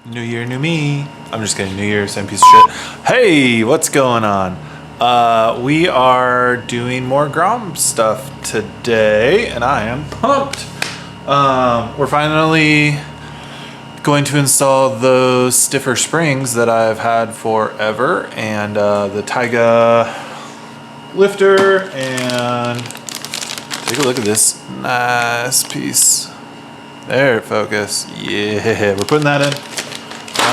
New year, new me. I'm just kidding. New year, same piece of shit. Hey, what's going on? We are doing more Grom stuff today, and I am pumped. We're finally going to install those stiffer springs that I've had forever, and the Tyga lifter, and take a look at this nice piece. There, focus. Yeah, we're putting that in.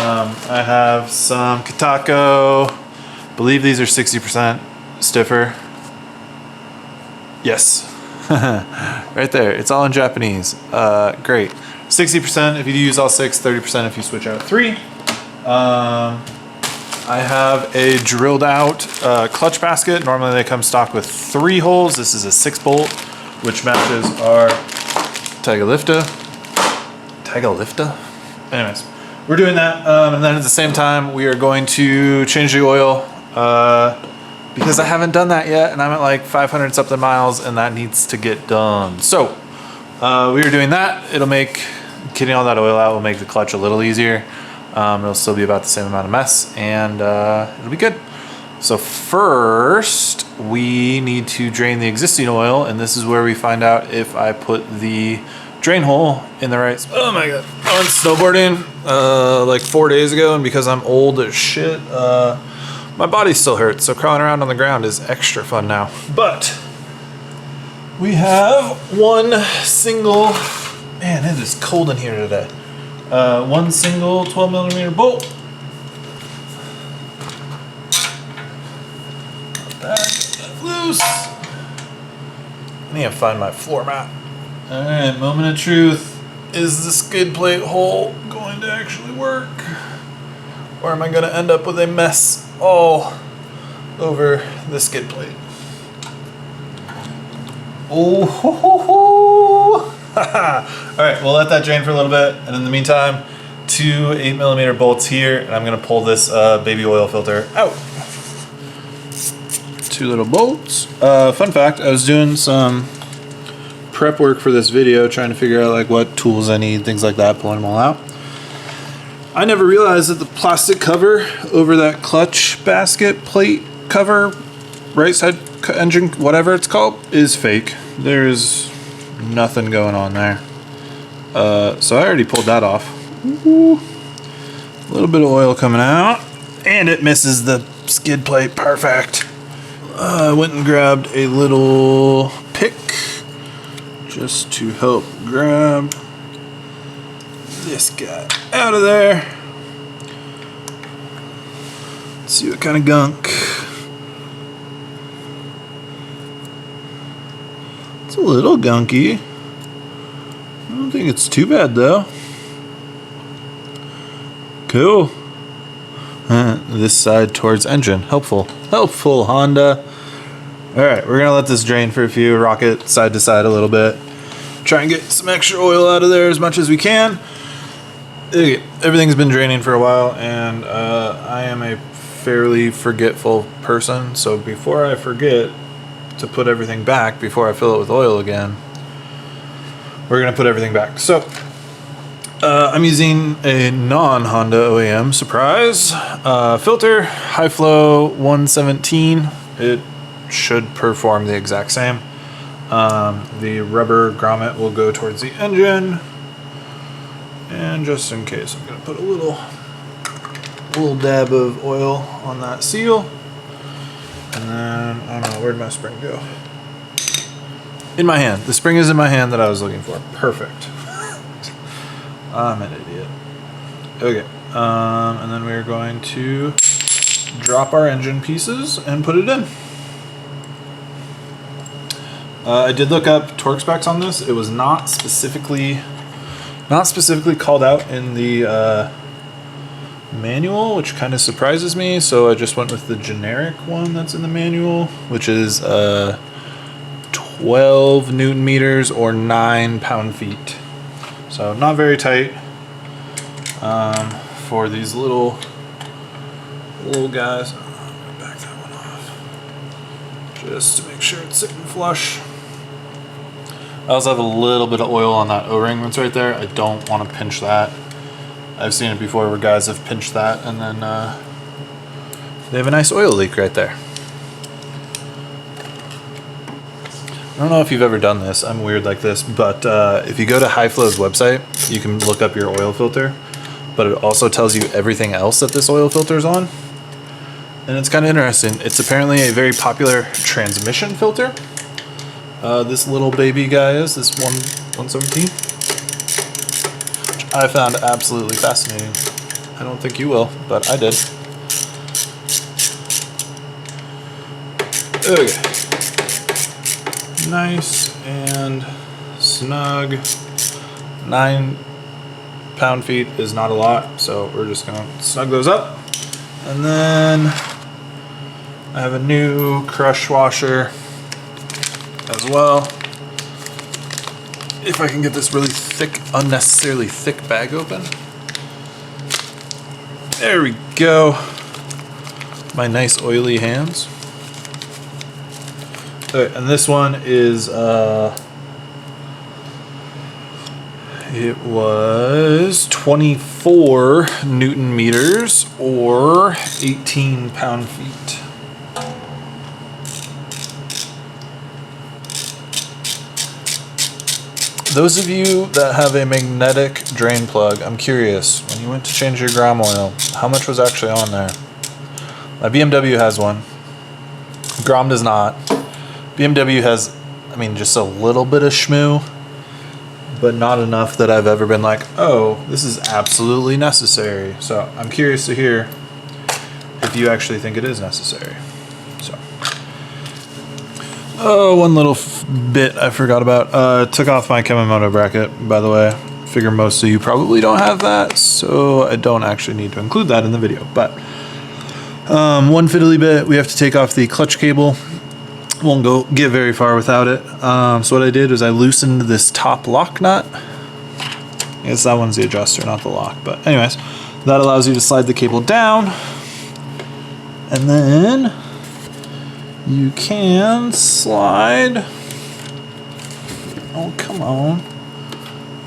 I have some Kitaco. I believe these are 60% stiffer. Yes. Right there. It's all in Japanese. Great. 60% if you use all 6, 30% if you switch out 3. I have a drilled out clutch basket. Normally they come stocked with 3 holes. This is a 6 bolt, which matches our Tyga lifter. Tyga lifter? Anyways, we're doing that. And then at the same time, we are going to change the oil because I haven't done that yet. And I'm at like 500 something miles and that needs to get done. So we are doing that. It'll make getting all that oil out will make the clutch a little easier. It'll still be about the same amount of mess and it'll be good. So first we need to drain the existing oil, and this is where we find out if I put the drain hole in the right spot. Oh my god. I went snowboarding like 4 days ago, and because I'm old as shit, my body still hurts, so crawling around on the ground is extra fun now. But we have one single, man, it is cold in here today. One single 12mm bolt. That loose. I need to find my floor mat. Alright, moment of truth. Is the skid plate hole going to actually work? Or am I going to end up with a mess all over the skid plate? Oh, ho, ho, ho. Alright, we'll let that drain for a little bit. And in the meantime, 2 8mm bolts here. And I'm going to pull this baby oil filter out. 2 little bolts. Fun fact, I was doing some prep work for this video, trying to figure out like what tools I need, things like that, pulling them all out. I never realized that the plastic cover over that clutch basket plate cover, right side engine, whatever it's called, is fake. There's nothing going on there. So I already pulled that off. Ooh. A little bit of oil coming out, and it misses the skid plate perfect. I went and grabbed a little pick just to help grab this guy out of there. Let's see what kind of gunk. It's a little gunky. I don't think it's too bad though. Cool. This side towards engine. Helpful. Helpful, Honda. Alright, we're gonna let this drain for a few, rock it side to side a little bit. Try and get some extra oil out of there as much as we can. Okay, everything's been draining for a while, and I am a fairly forgetful person, so before I forget to put everything back, before I fill it with oil again, we're gonna put everything back. So, I'm using a non-Honda OEM, surprise, filter, high flow 117. It should perform the exact same. The rubber grommet will go towards the engine, and just in case, I'm gonna put a little dab of oil on that seal, and then I don't know, where'd my spring go? In my hand. The spring is in my hand that I was looking for. Perfect. I'm an idiot. Okay, and then we're going to drop our engine pieces and put it in. I did look up torque specs on this. It was not specifically called out in the manual, which kind of surprises me. So I just went with the generic one that's in the manual, which is 12 Newton meters or 9 pound-feet. So not very tight for these little guys. I'm gonna back that one off just to make sure it's sitting flush. I also have a little bit of oil on that O-ring that's right there. I don't want to pinch that. I've seen it before where guys have pinched that and then they have a nice oil leak right there. I don't know if you've ever done this, I'm weird like this, but if you go to High Flow's website, you can look up your oil filter, but it also tells you everything else that this oil filter is on. And it's kind of interesting. It's apparently a very popular transmission filter. This little baby guy is, this 117, which I found absolutely fascinating. I don't think you will, but I did. Okay. Nice and snug. 9 pound-feet is not a lot, so we're just gonna snug those up. And then I have a new crush washer as well. If I can get this really thick, unnecessarily thick bag open. There we go. My nice oily hands. Okay, and this one is it was 24 Newton meters or 18 pound-feet. Those of you that have a magnetic drain plug, I'm curious, when you went to change your Grom oil, how much was actually on there? My BMW has one. Grom does not. BMW has, I mean, just a little bit of shmoo, but not enough that I've ever been like, oh, this is absolutely necessary. So I'm curious to hear if you actually think it is necessary. So, oh, one little bit I forgot about. Took off my Kemamoto bracket, by the way. Figure most of you probably don't have that, so I don't actually need to include that in the video. But one fiddly bit, we have to take off the clutch cable. Won't get very far without it. So what I did is I loosened this top lock nut. I guess that one's the adjuster, not the lock. But anyways, that allows you to slide the cable down. And then you can slide. Oh, come on.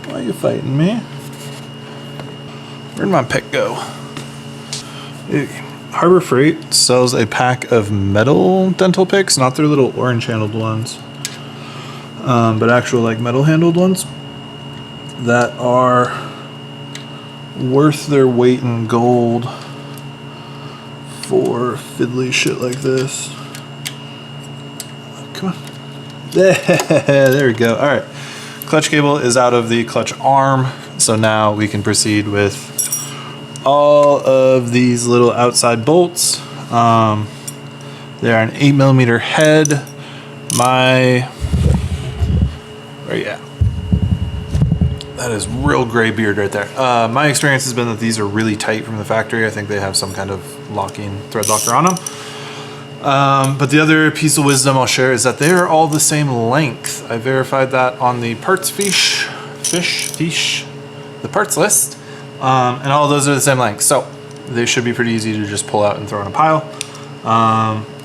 Why are you fighting me? Where'd my pick go? Harbor Freight sells a pack of metal dental picks, not their little orange handled ones, but actual like metal handled ones that are worth their weight in gold for fiddly shit like this. Come on. There we go. All right. Clutch cable is out of the clutch arm, so now we can proceed with all of these little outside bolts. They're an 8mm head. Where you at? That is real gray beard right there. My experience has been that these are really tight from the factory. I think they have some kind of locking thread locker on them. But the other piece of wisdom I'll share is that they are all the same length. I verified that on the parts fiche, the parts list. And all those are the same length, so they should be pretty easy to just pull out and throw in a pile.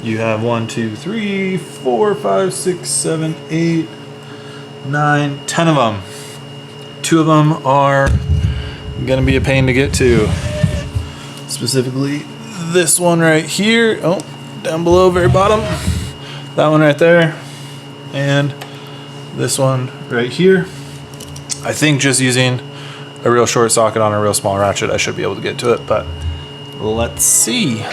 You have 1, 2, 3, 4, 5, 6, 7, 8, 9, 10 of them. 2 of them are gonna be a pain to get to. Specifically, this one right here. Oh, down below, very bottom. That one right there, and this one right here. I think just using a real short socket on a real small ratchet, I should be able to get to it, but let's see.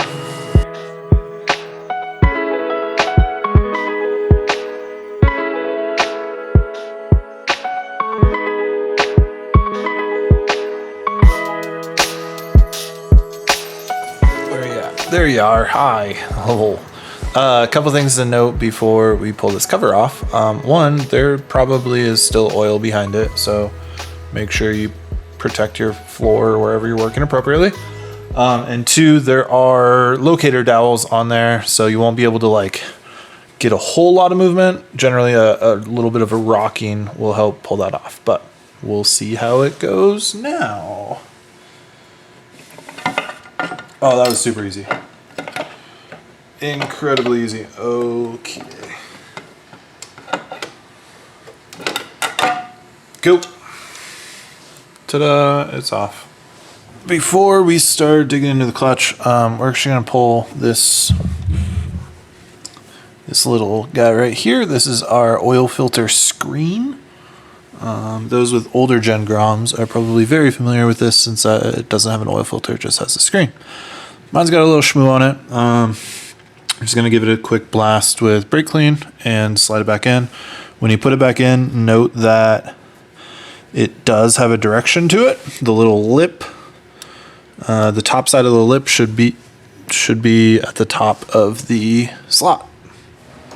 There you are. Hi. Oh. A couple things to note before we pull this cover off. One, there probably is still oil behind it, so make sure you protect your floor wherever you're working appropriately. And 2, there are locator dowels on there, so you won't be able to like get a whole lot of movement. Generally, a little bit of a rocking will help pull that off, but we'll see how it goes now. Oh, that was super easy. Incredibly easy. Okay. Go. Ta-da, it's off. before we start digging into the clutch, we're actually going to pull this little guy right here. This is our oil filter screen. Those with older gen Groms are probably very familiar with this since it doesn't have an oil filter, it just has a screen. Mine's got a little shmoo on it. I'm just going to give it a quick blast with brake clean and slide it back in. When you put it back in, note that it does have a direction to it. The little lip, the top side of the lip should be at the top of the slot.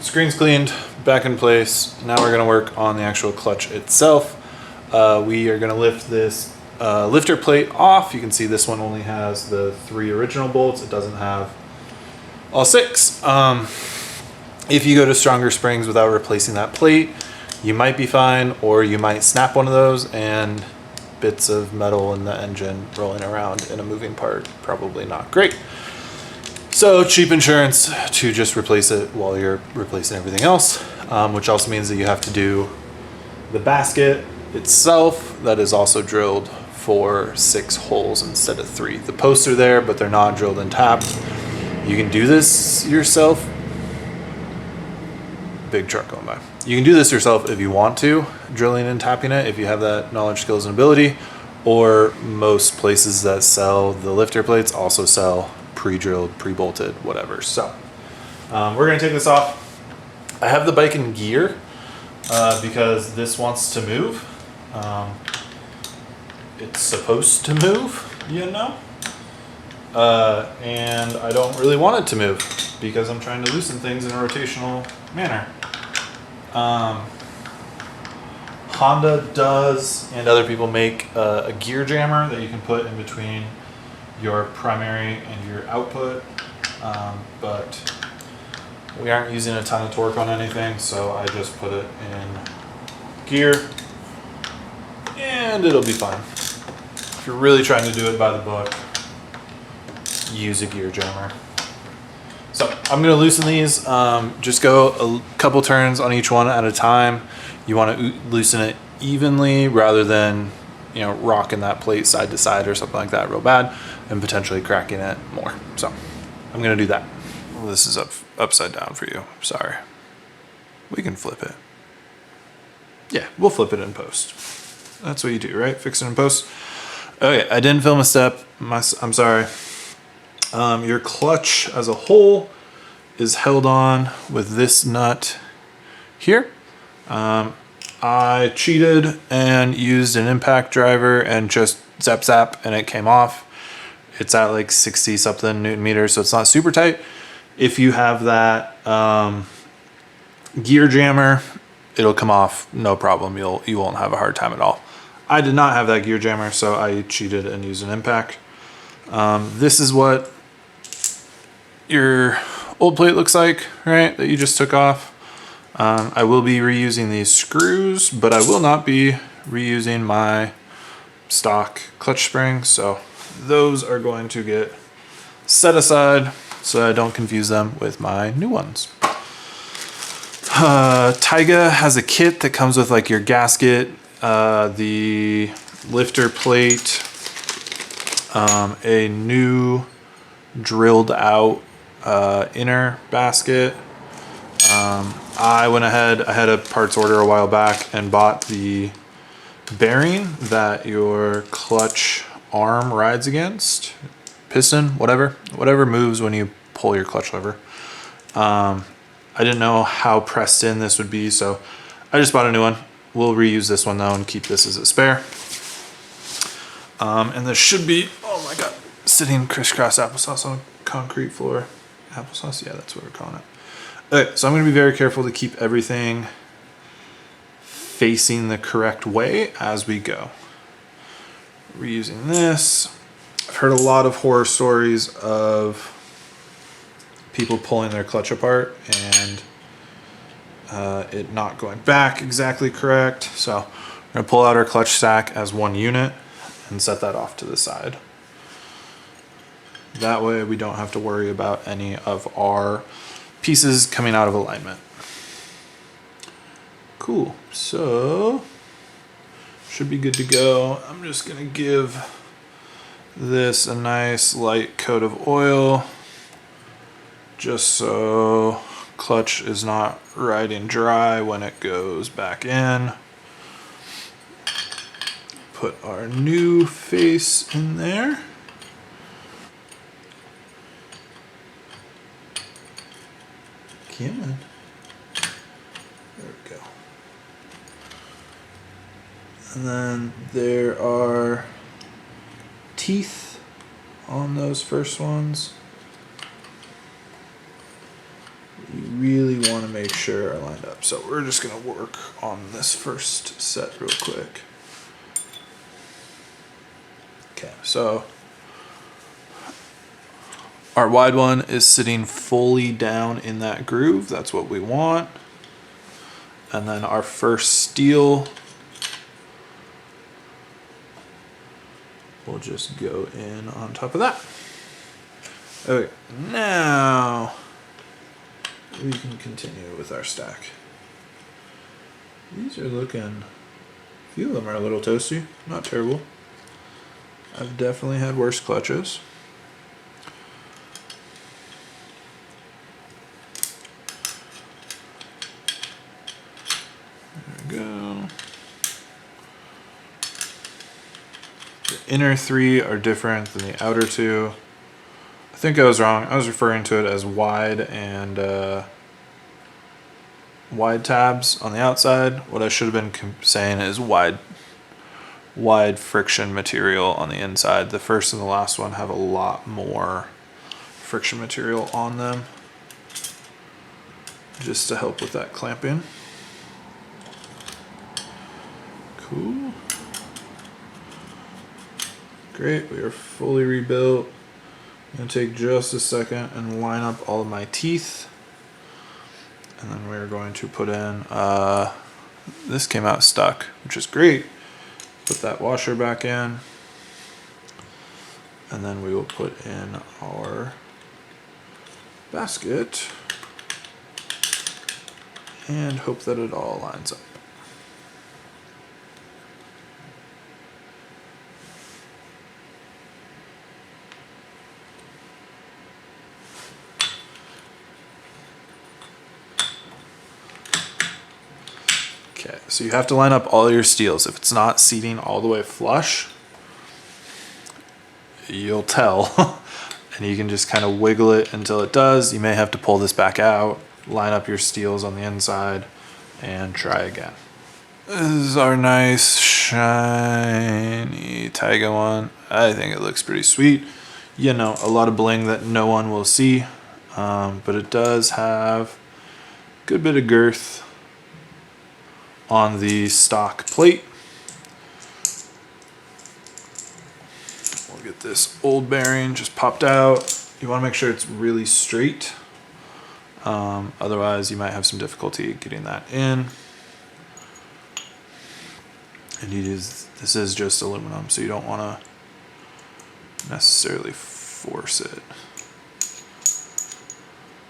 Screen's cleaned, back in place. Now we're going to work on the actual clutch itself. We are going to lift this lifter plate off. You can see this one only has the 3 original bolts. It doesn't have all 6. If you go to stronger springs without replacing that plate, you might be fine, or you might snap one of those and bits of metal in the engine rolling around in a moving part. Probably not great. So cheap insurance to just replace it while you're replacing everything else, which also means that you have to do the basket itself. That is also drilled for 6 holes instead of 3. The posts are there, but they're not drilled and tapped. You can do this yourself. Big truck going by. You can do this yourself if you want to, drilling and tapping it, if you have that knowledge, skills, and ability, or most places that sell the lifter plates also sell pre-drilled, pre-bolted, whatever. So we're gonna take this off. I have the bike in gear because this wants to move. It's supposed to move, you know? And I don't really want it to move because I'm trying to loosen things in a rotational manner. Honda does, and other people make a gear jammer that you can put in between your primary and your output, but we aren't using a ton of torque on anything, so I just put it in gear and it'll be fine. If you're really trying to do it by the book, use a gear jammer. So I'm going to loosen these. Just go a couple turns on each one at a time. You want to loosen it evenly rather than, you know, rocking that plate side to side or something like that real bad and potentially cracking it more. So I'm going to do that. Well, this is upside down for you. Sorry. We can flip it. Yeah, we'll flip it in post. That's what you do, right? Fix it in post. Okay, I didn't film a step. I'm sorry. Your clutch as a whole is held on with this nut here. I cheated and used an impact driver and just zap and it came off. It's at like 60 something Newton meters, so it's not super tight. If you have that gear jammer, it'll come off no problem. You won't have a hard time at all. I did not have that gear jammer, so I cheated and used an impact. This is what your old plate looks like, right, that you just took off. I will be reusing these screws, but I will not be reusing my stock clutch springs, so those are going to get set aside so I don't confuse them with my new ones. Tyga has a kit that comes with like your gasket, the lifter plate, a new drilled out inner basket. I went ahead, I had a parts order a while back and bought the bearing that your clutch arm rides against, piston, whatever moves when you pull your clutch lever. I didn't know how pressed in this would be, so I just bought a new one. We'll reuse this one though and keep this as a spare. And this should be, oh my god, sitting crisscross applesauce on a concrete floor. Applesauce, yeah, that's what we're calling it. Okay, so I'm going to be very careful to keep everything facing the correct way as we go. Reusing this. I've heard a lot of horror stories of people pulling their clutch apart and it not going back exactly correct. So we're going to pull out our clutch stack as one unit and set that off to the side. That way we don't have to worry about any of our pieces coming out of alignment. Cool, so should be good to go. I'm just gonna give this a nice light coat of oil, just so clutch is not riding dry when it goes back in. Put our new face in there. Come on. There we go. And then there are teeth on those first ones. You really want to make sure are lined up. So we're just going to work on this first set real quick. Okay, so our wide one is sitting fully down in that groove. That's what we want. And then our first steel will just go in on top of that. Okay, now we can continue with our stack. These are looking, a few of them are a little toasty, not terrible. I've definitely had worse clutches. There we go. The inner three are different than the outer two. I think I was wrong. I was referring to it as wide and wide tabs on the outside. What I should have been saying is wide friction material on the inside. The first and the last one have a lot more friction material on them, just to help with that clamping. Cool. Great, we are fully rebuilt. I'm gonna take just a second and line up all of my teeth. And then we're going to put in, this came out stuck, which is great. Put that washer back in. And then we will put in our basket and hope that it all lines up. Okay, so you have to line up all your steels. If it's not seating all the way flush, you'll tell. And you can just kind of wiggle it until it does. You may have to pull this back out, line up your steels on the inside, and try again. This is our nice shiny Tyga one. I think it looks pretty sweet. You know, a lot of bling that no one will see, but it does have a good bit of girth on the stock plate. We'll get this old bearing just popped out. You want to make sure it's really straight. Otherwise you might have some difficulty getting that in. And this is just aluminum, so you don't want to necessarily force it.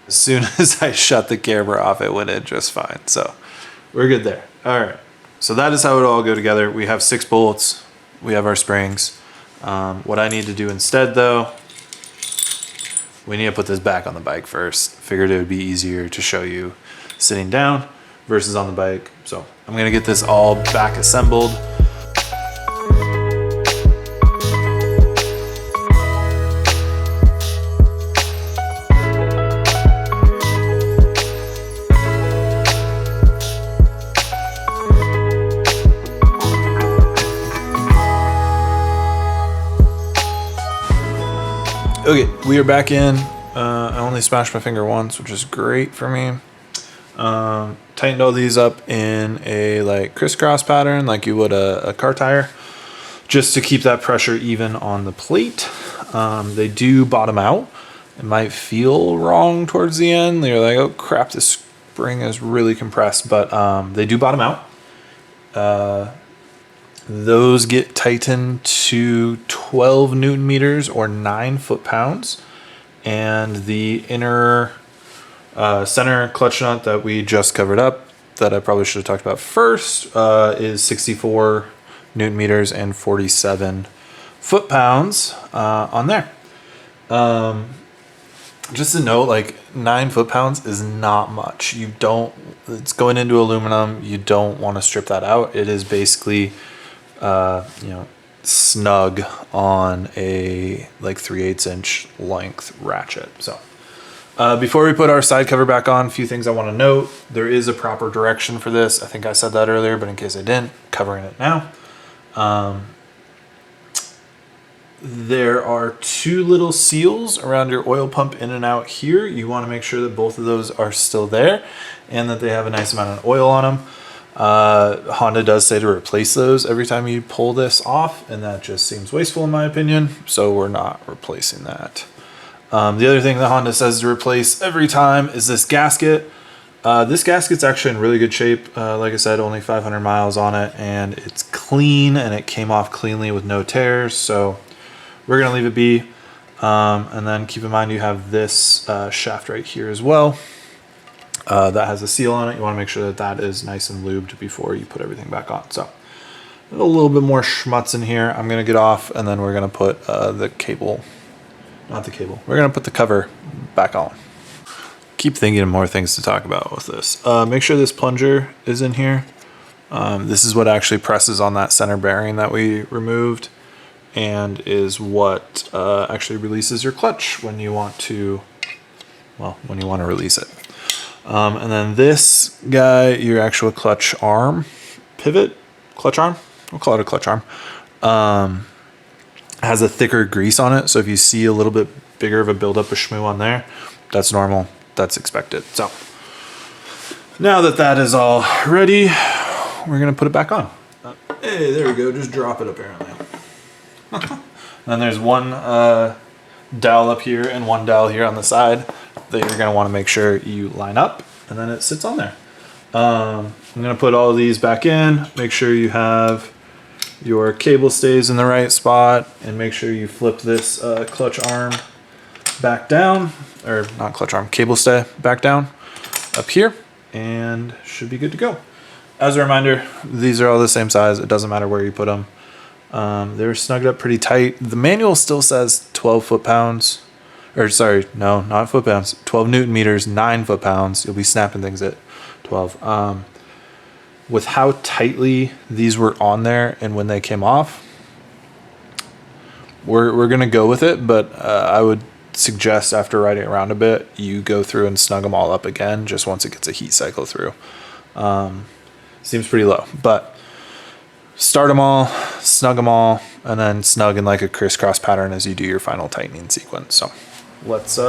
As soon as I shut the camera off, it went in just fine. So we're good there. All right. So that is how it all go together. We have 6 bolts. We have our springs. What I need to do instead, though, we need to put this back on the bike first. Figured it would be easier to show you sitting down versus on the bike. So I'm gonna get this all back assembled. Okay, we are back in. I only smashed my finger once, which is great for me. Tightened all these up in a like crisscross pattern like you would a car tire, just to keep that pressure even on the plate. They do bottom out. It might feel wrong towards the end. You're like, oh crap, this spring is really compressed, but they do bottom out. Those get tightened to 12 Newton meters or 9 foot-pounds. And the inner center clutch nut that we just covered up, that I probably should have talked about first, is 64 Newton meters and 47 foot-pounds on there. Just to note, like 9 foot-pounds is not much. It's going into aluminum. You don't want to strip that out. It is basically, snug on a like 3/8 inch length ratchet. So before we put our side cover back on, a few things I want to note. There is a proper direction for this. I think I said that earlier, but in case I didn't, covering it now. There are 2 little seals around your oil pump in and out here. You want to make sure that both of those are still there and that they have a nice amount of oil on them. Honda does say to replace those every time you pull this off, and that just seems wasteful in my opinion, so we're not replacing that. The other thing that Honda says to replace every time is this gasket. This gasket's actually in really good shape. Like I said, only 500 miles on it, and it's clean, and it came off cleanly with no tears, so we're gonna leave it be. And then keep in mind you have this shaft right here as well. That has a seal on it. You want to make sure that that is nice and lubed before you put everything back on. So a little bit more schmutz in here. I'm going to get off, and then we're going to put the cable, not the cable. We're going to put the cover back on. Keep thinking of more things to talk about with this. Make sure this plunger is in here. This is what actually presses on that center bearing that we removed, and is what actually releases your clutch when you want to, release it. And then this guy, your actual clutch arm, clutch arm, we'll call it a clutch arm, has a thicker grease on it. So if you see a little bit bigger of a buildup of schmoo on there, that's normal, that's expected. So now that that is all ready, we're gonna put it back on. Hey, there we go, just drop it apparently. And there's one dowel up here and one dowel here on the side that you're going to want to make sure you line up, and then it sits on there. I'm going to put all of these back in, make sure you have your cable stays in the right spot, and make sure you flip this clutch arm back down, or not clutch arm, cable stay back down up here, and should be good to go. As a reminder, these are all the same size. It doesn't matter where you put them. They're snugged up pretty tight. The manual still says 12 foot-pounds. Or sorry, no, not foot-pounds. 12 Newton meters, 9 foot-pounds. You'll be snapping things at 12. With how tightly these were on there and when they came off, we're going to go with it. But I would suggest after riding around a bit, you go through and snug them all up again just once it gets a heat cycle through. Seems pretty low. But start them all, snug them all, and then snug in like a crisscross pattern as you do your final tightening sequence. So let's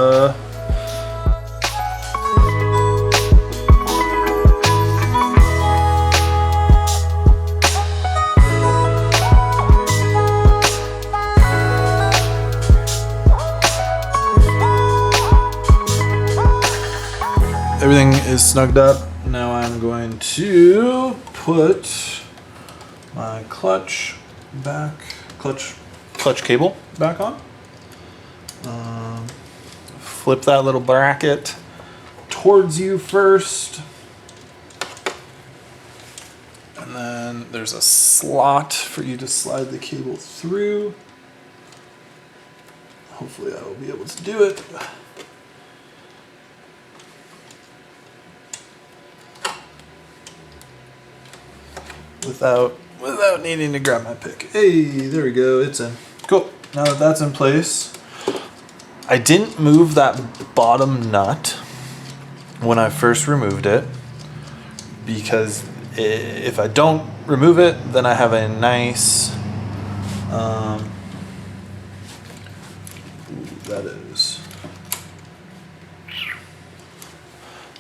everything is snugged up. Now I'm going to put my clutch cable back on. Flip that little bracket towards you first, and then there's a slot for you to slide the cable through. Hopefully I will be able to do it. Without needing to grab my pick. Hey, there we go, it's in. Cool, now that that's in place, I didn't move that bottom nut when I first removed it, because if I don't remove it, then I have a nice,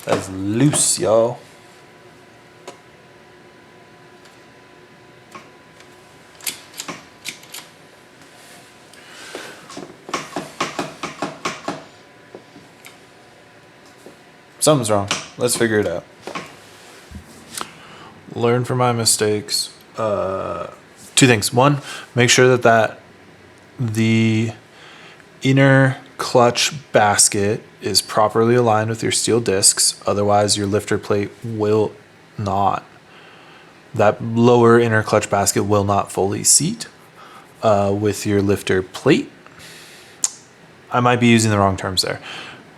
that's loose, y'all. Something's wrong. Let's figure it out. Learn from my mistakes. 2 things. 1, make sure that the inner clutch basket is properly aligned with your steel discs. Otherwise, your lifter plate will not. That lower inner clutch basket will not fully seat. with your lifter plate. I might be using the wrong terms there.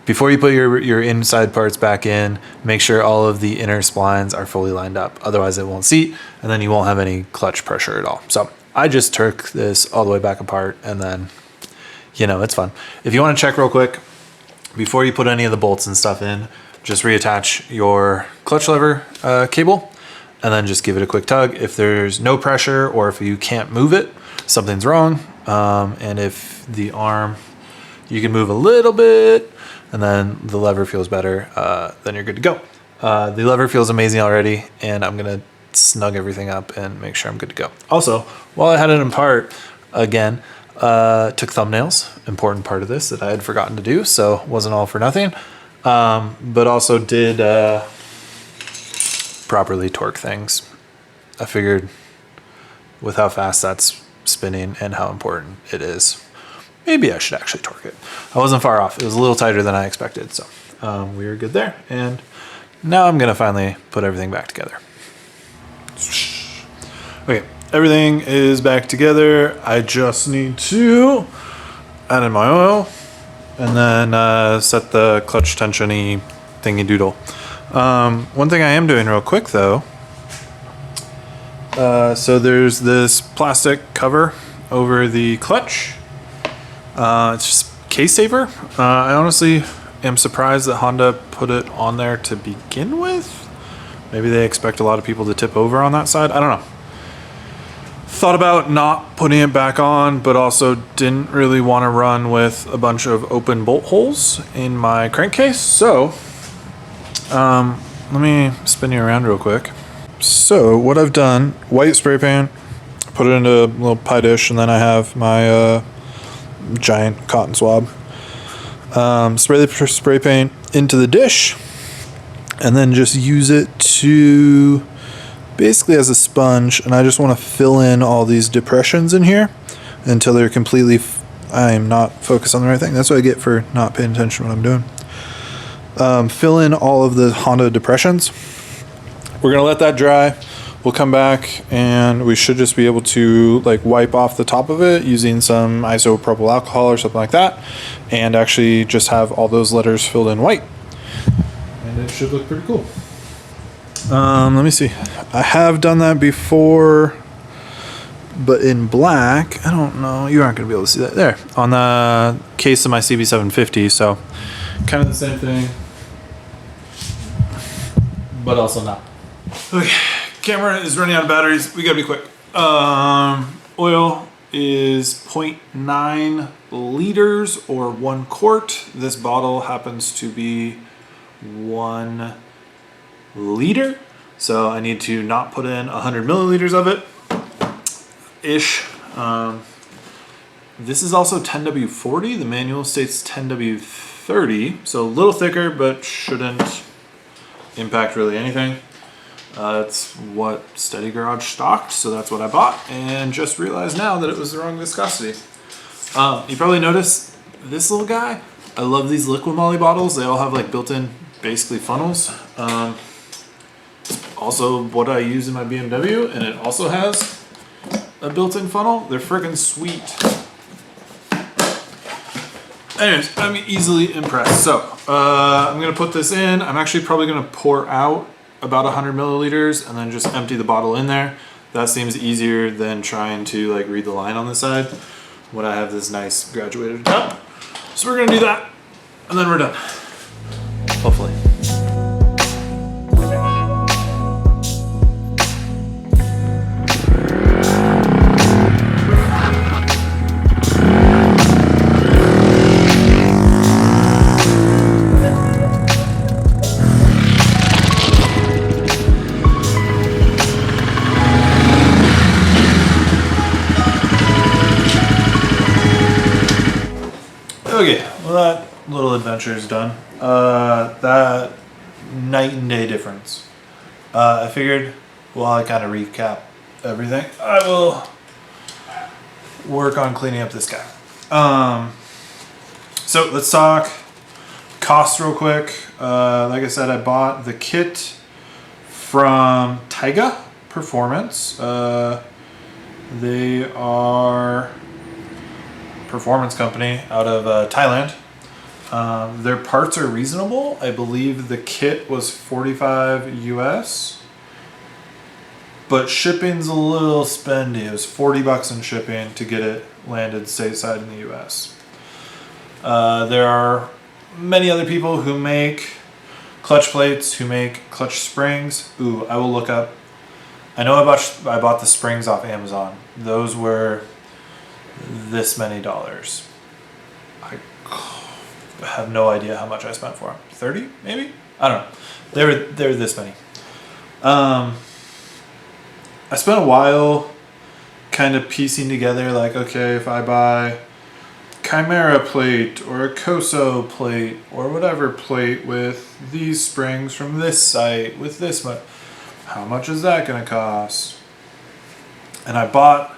Before you put your inside parts back in, make sure all of the inner splines are fully lined up. Otherwise it won't seat, and then you won't have any clutch pressure at all. So I just took this all the way back apart, and then, you know, it's fun. If you want to check real quick, before you put any of the bolts and stuff in, just reattach your clutch lever cable, and then just give it a quick tug. If there's no pressure, or if you can't move it, something's wrong. And if the arm, you can move a little bit, and then the lever feels better, then you're good to go. The lever feels amazing already, and I'm gonna snug everything up and make sure I'm good to go. Also, while I had it apart, again, took thumbnails, important part of this that I had forgotten to do, so wasn't all for nothing. But also did properly torque things. I figured with how fast that's spinning and how important it is, maybe I should actually torque it. I wasn't far off. It was a little tighter than I expected, so we were good there. And now I'm gonna finally put everything back together. Okay, everything is back together. I just need to add in my oil and then set the clutch tensiony thingy doodle. One thing I am doing real quick though, so there's this plastic cover over the clutch. It's just case saver. I honestly am surprised that Honda put it on there to begin with. Maybe they expect a lot of people to tip over on that side. I don't know. Thought about not putting it back on, but also didn't really want to run with a bunch of open bolt holes in my crankcase. So let me spin you around real quick. So what I've done, white spray paint, put it into a little pie dish, and then I have my giant cotton swab. Spray the spray paint into the dish, and then just use it to basically as a sponge, and I just want to fill in all these depressions in here until they're completely I'm not focused on the right thing. That's what I get for not paying attention to what I'm doing. Fill in all of the Honda depressions. We're gonna let that dry. We'll come back and we should just be able to like wipe off the top of it using some isopropyl alcohol or something like that, and actually just have all those letters filled in white. And it should look pretty cool. Let me see. I have done that before, but in black. I don't know. You aren't going to be able to see that there on the case of my CB750. So kind of the same thing, but also not. Okay, camera is running out of batteries. We got to be quick. Oil is 0.9 liters or 1 quart. This bottle happens to be 1 liter, so I need to not put in 100 milliliters of it ish. This is also 10W40. The manual states 10W30, so a little thicker, but shouldn't impact really anything. It's what Steady Garage stocked, so that's what I bought, and just realized now that it was the wrong viscosity. You probably noticed this little guy. I love these Liqui Moly bottles. They all have like built-in basically funnels. Also what I use in my BMW, and it also has a built-in funnel. They're freaking sweet. Anyways, I'm easily impressed. So I'm gonna put this in. I'm actually probably gonna pour out about 100 milliliters and then just empty the bottle in there. That seems easier than trying to like read the line on the side when I have this nice graduated cup. So we're gonna do that and then we're done, hopefully. Okay, well that little adventure is done. That night and day difference. I figured while I kind of recap everything, I will work on cleaning up this guy. So let's talk cost real quick. Like I said, I bought the kit from Tyga Performance. They are a performance company out of Thailand. Their parts are reasonable. I believe the kit was 45 US, but shipping's a little spendy. It was 40 bucks in shipping to get it landed stateside in the US. There are many other people who make clutch plates, who make clutch springs. Ooh, I will look up. I know I bought the springs off Amazon. Those were this many dollars. I have no idea how much I spent for them. 30 maybe? I don't know. They're this many. I spent a while kind of piecing together, like, okay, if I buy Chimera plate or a Koso plate or whatever plate with these springs from this site with this much, how much is that going to cost? And I bought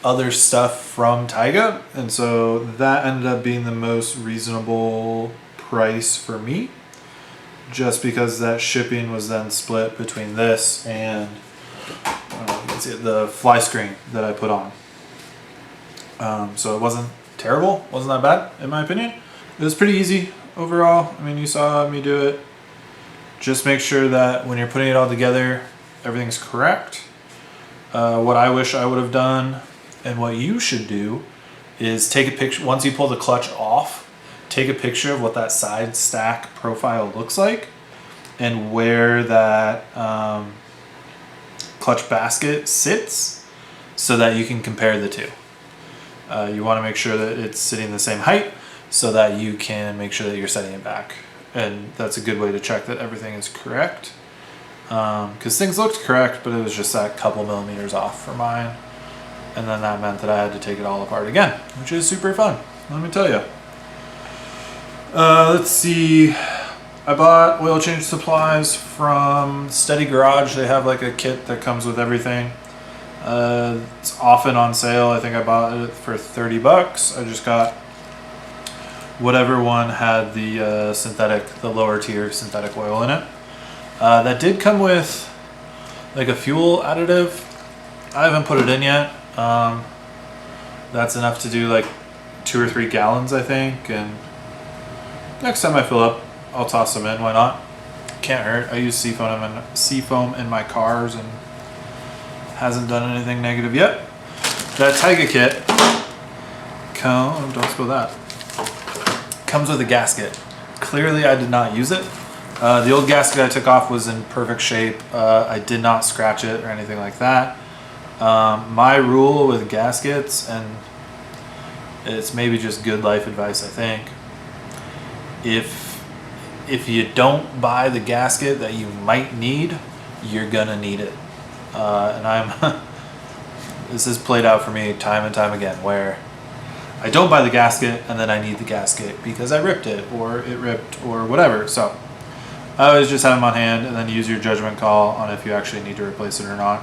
other stuff from Tyga, and so that ended up being the most reasonable price for me, just because that shipping was then split between this and you can see it, the fly screen that I put on. So it wasn't terrible, wasn't that bad in my opinion. It was pretty easy overall. I mean, you saw me do it. Just make sure that when you're putting it all together, everything's correct. What I wish I would have done, and what you should do, is take a picture. Once you pull the clutch off, take a picture of what that side stack profile looks like and where that clutch basket sits, so that you can compare the two. You want to make sure that it's sitting the same height so that you can make sure that you're setting it back. And that's a good way to check that everything is correct. Because things looked correct, but it was just that couple millimeters off for mine. And then that meant that I had to take it all apart again, which is super fun, let me tell you. Let's see. I bought oil change supplies from Steady Garage. They have like a kit that comes with everything. It's often on sale. I think I bought it for 30 bucks. I just got whatever one had the synthetic, the lower tier synthetic oil in it. That did come with like a fuel additive. I haven't put it in yet. That's enough to do like 2 or 3 gallons, I think. And next time I fill up, I'll toss some in. Why not? Can't hurt. I use seafoam in my cars and hasn't done anything negative yet. That Tyga kit, don't spill that, comes with a gasket. Clearly I did not use it. The old gasket I took off was in perfect shape. I did not scratch it or anything like that. My rule with gaskets, and it's maybe just good life advice, I think, if you don't buy the gasket that you might need, you're gonna need it. And this has played out for me time and time again, where I don't buy the gasket and then I need the gasket because I ripped it or it ripped or whatever. So I always just have them on hand and then use your judgment call on if you actually need to replace it or not.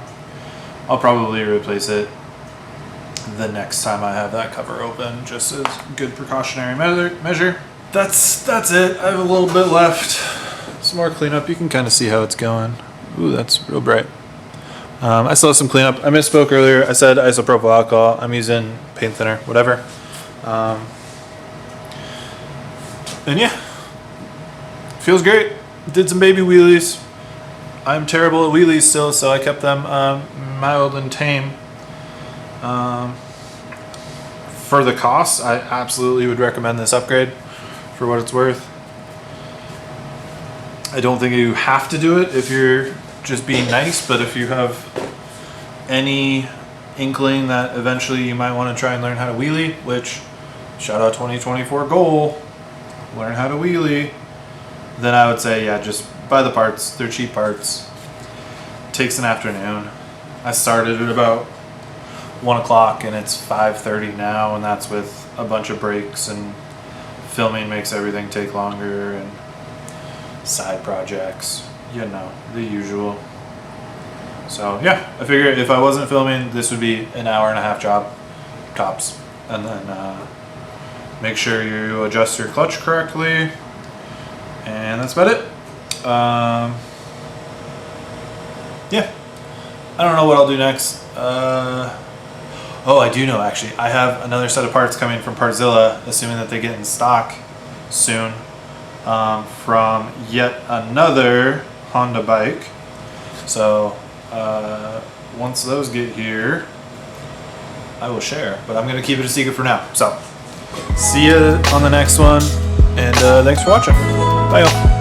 I'll probably replace it the next time I have that cover open, just as good precautionary measure. That's it. I have a little bit left. Some more cleanup. You can kind of see how it's going. Ooh, that's real bright. I still have some cleanup. I misspoke earlier. I said isopropyl alcohol. I'm using paint thinner, whatever. And yeah, feels great. Did some baby wheelies. I'm terrible at wheelies still, so I kept them mild and tame. For the cost, I absolutely would recommend this upgrade for what it's worth. I don't think you have to do it if you're just being nice, but if you have any inkling that eventually you might want to try and learn how to wheelie, which, shout out 2024 goal, learn how to wheelie, then I would say, yeah, just buy the parts. They're cheap parts. Takes an afternoon. I started at about 1 o'clock and it's 5:30 now, and that's with a bunch of breaks, and filming makes everything take longer, and side projects, you know, the usual. So yeah, I figure if I wasn't filming, this would be an hour-and-a-half job, tops. And then make sure you adjust your clutch correctly, and that's about it. Yeah, I don't know what I'll do next. Oh, I do know actually. I have another set of parts coming from Partzilla, assuming that they get in stock soon, from yet another Honda bike. So once those get here, I will share, but I'm gonna keep it a secret for now. So see you on the next one, and thanks for watching. Bye y'all.